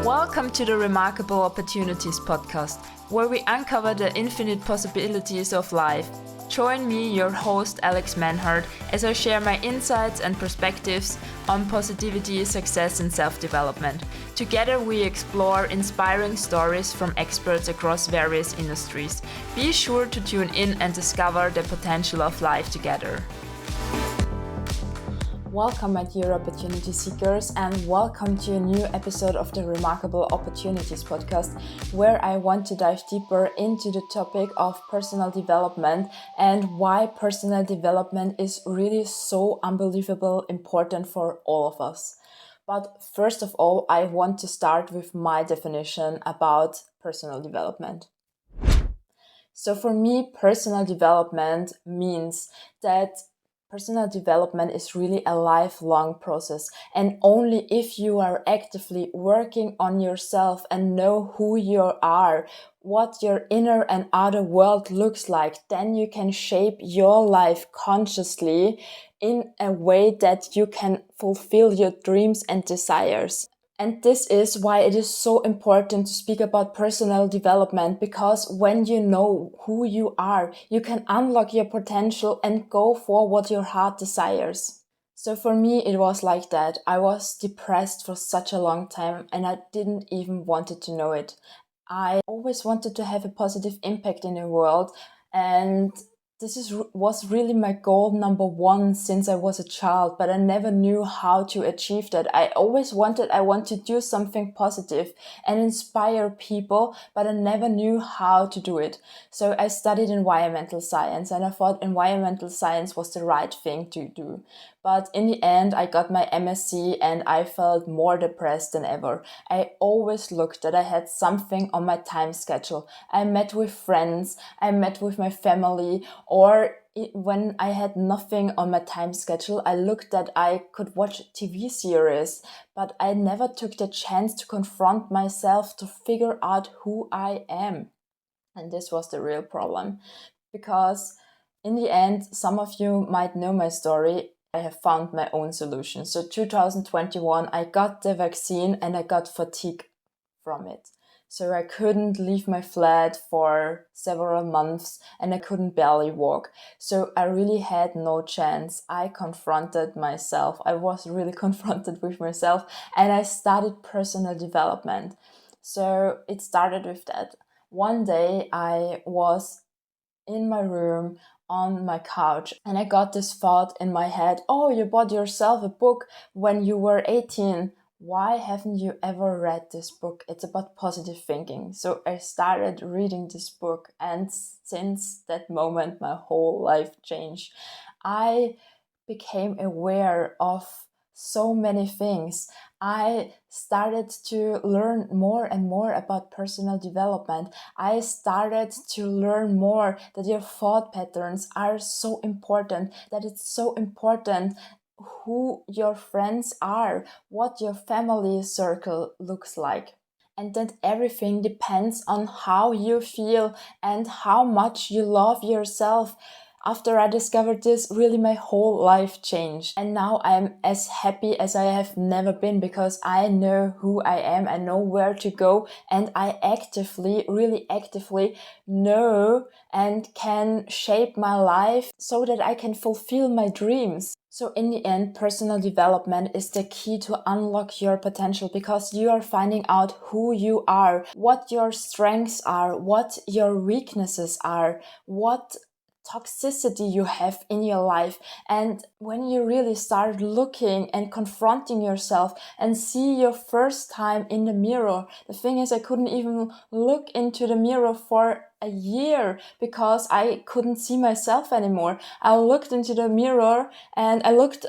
Welcome to the Remarkable Opportunities podcast, where we uncover the infinite possibilities of life. Join me, your host Alex Manhart, as I share my insights and perspectives on positivity, success, and self-development. Together we explore inspiring stories from experts across various industries. Be sure to tune in and discover the potential of life together. Welcome, my dear opportunity seekers, and welcome to a new episode of the Remarkable Opportunities podcast, where I want to dive deeper into the topic of personal development and why personal development is really so unbelievable important for all of us. But first of all, I want to start with my definition about personal development. So for me, personal development means that personal development is really a lifelong process, and only if you are actively working on yourself and know who you are, what your inner and outer world looks like, then you can shape your life consciously in a way that you can fulfill your dreams and desires. And this is why it is so important to speak about personal development, because when you know who you are, you can unlock your potential and go for what your heart desires. So for me, it was like that. I was depressed for such a long time and I didn't even wanted to know it. I always wanted to have a positive impact in the world, and was really my goal number one since I was a child, but I never knew how to achieve that. I want to do something positive and inspire people, but I never knew how to do it. So I studied environmental science and I thought environmental science was the right thing to do. But in the end, I got my MSc and I felt more depressed than ever. I always looked that I had something on my time schedule. I met with friends, I met with my family, or when I had nothing on my time schedule, I looked that I could watch TV series, but I never took the chance to confront myself to figure out who I am. And this was the real problem, because in the end, some of you might know my story. I have found my own solution. So 2021, I got the vaccine and I got fatigue from it. So I couldn't leave my flat for several months and I couldn't barely walk. So I really had no chance. I confronted myself. I was really confronted with myself and I started personal development. So it started with that. One day I was in my room on my couch and I got this thought in my head, oh, you bought yourself a book when you were 18. Why haven't you ever read this book? It's about positive thinking. So I started reading this book, and since that moment, my whole life changed. I became aware of so many things. I started to learn more and more about personal development. I started to learn more that your thought patterns are so important, that it's so important who your friends are, what your family circle looks like. And that everything depends on how you feel and how much you love yourself. After I discovered this, really my whole life changed. And now I'm as happy as I have never been, because I know who I am, I know where to go, and I really actively know and can shape my life so that I can fulfill my dreams. So in the end, personal development is the key to unlock your potential, because you are finding out who you are, what your strengths are, what your weaknesses are, what toxicity you have in your life. And when you really start looking and confronting yourself and see your first time in the mirror, the thing is, I couldn't even look into the mirror for a year because I couldn't see myself anymore. I looked into the mirror and I looked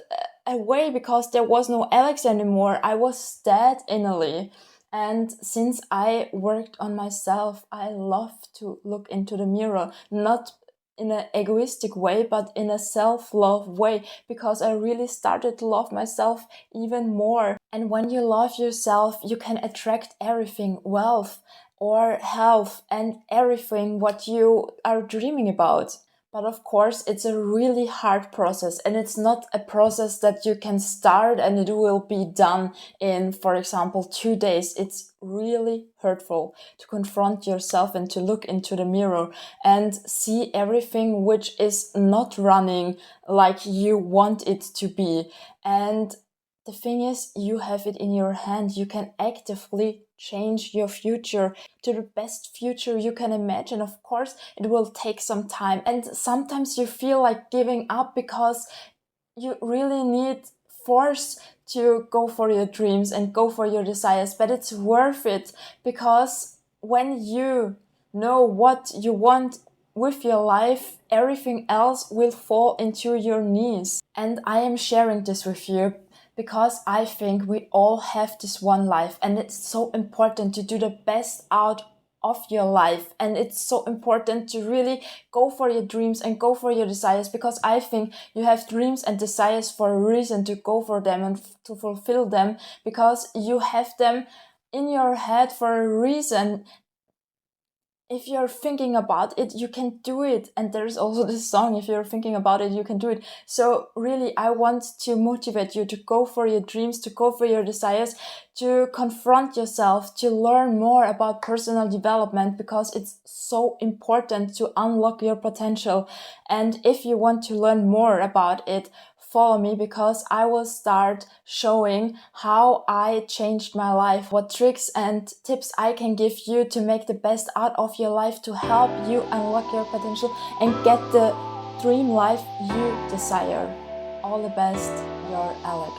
away because there was no Alex anymore. I was dead innerly. And since I worked on myself, I love to look into the mirror, not in an egoistic way, but in a self-love way, because I really started to love myself even more. And when you love yourself, you can attract everything, wealth or health and everything what you are dreaming about. But of course, it's a really hard process, and it's not a process that you can start and it will be done in, for example, 2 days. It's really hurtful to confront yourself and to look into the mirror and see everything which is not running like you want it to be. And the thing is, you have it in your hand. You can actively change your future to the best future you can imagine. Of course, it will take some time. And sometimes you feel like giving up because you really need force to go for your dreams and go for your desires. But it's worth it, because when you know what you want with your life, everything else will fall into your knees. And I am sharing this with you because I think we all have this one life, and it's so important to do the best out of your life. And it's so important to really go for your dreams and go for your desires, because I think you have dreams and desires for a reason to go for them and to fulfill them, because you have them in your head for a reason. If you're thinking about it, you can do it. And there's also this song, if you're thinking about it, you can do it. So really, I want to motivate you to go for your dreams, to go for your desires, to confront yourself, to learn more about personal development, because it's so important to unlock your potential. And if you want to learn more about it, follow me, because I will start showing how I changed my life, what tricks and tips I can give you to make the best out of your life, to help you unlock your potential and get the dream life you desire. All the best, your Alex.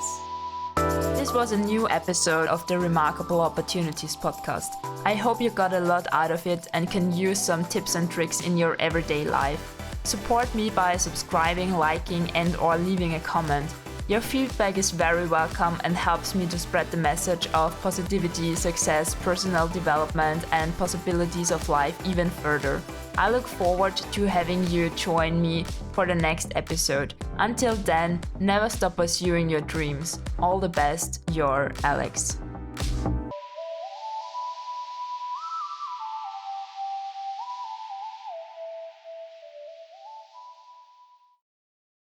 This was a new episode of the Remarkable Opportunities podcast. I hope you got a lot out of it and can use some tips and tricks in your everyday life. Support me by subscribing, liking, and or leaving a comment. Your feedback is very welcome and helps me to spread the message of positivity, success, personal development, and possibilities of life even further. I look forward to having you join me for the next episode. Until then, never stop pursuing your dreams. All the best, your Alex.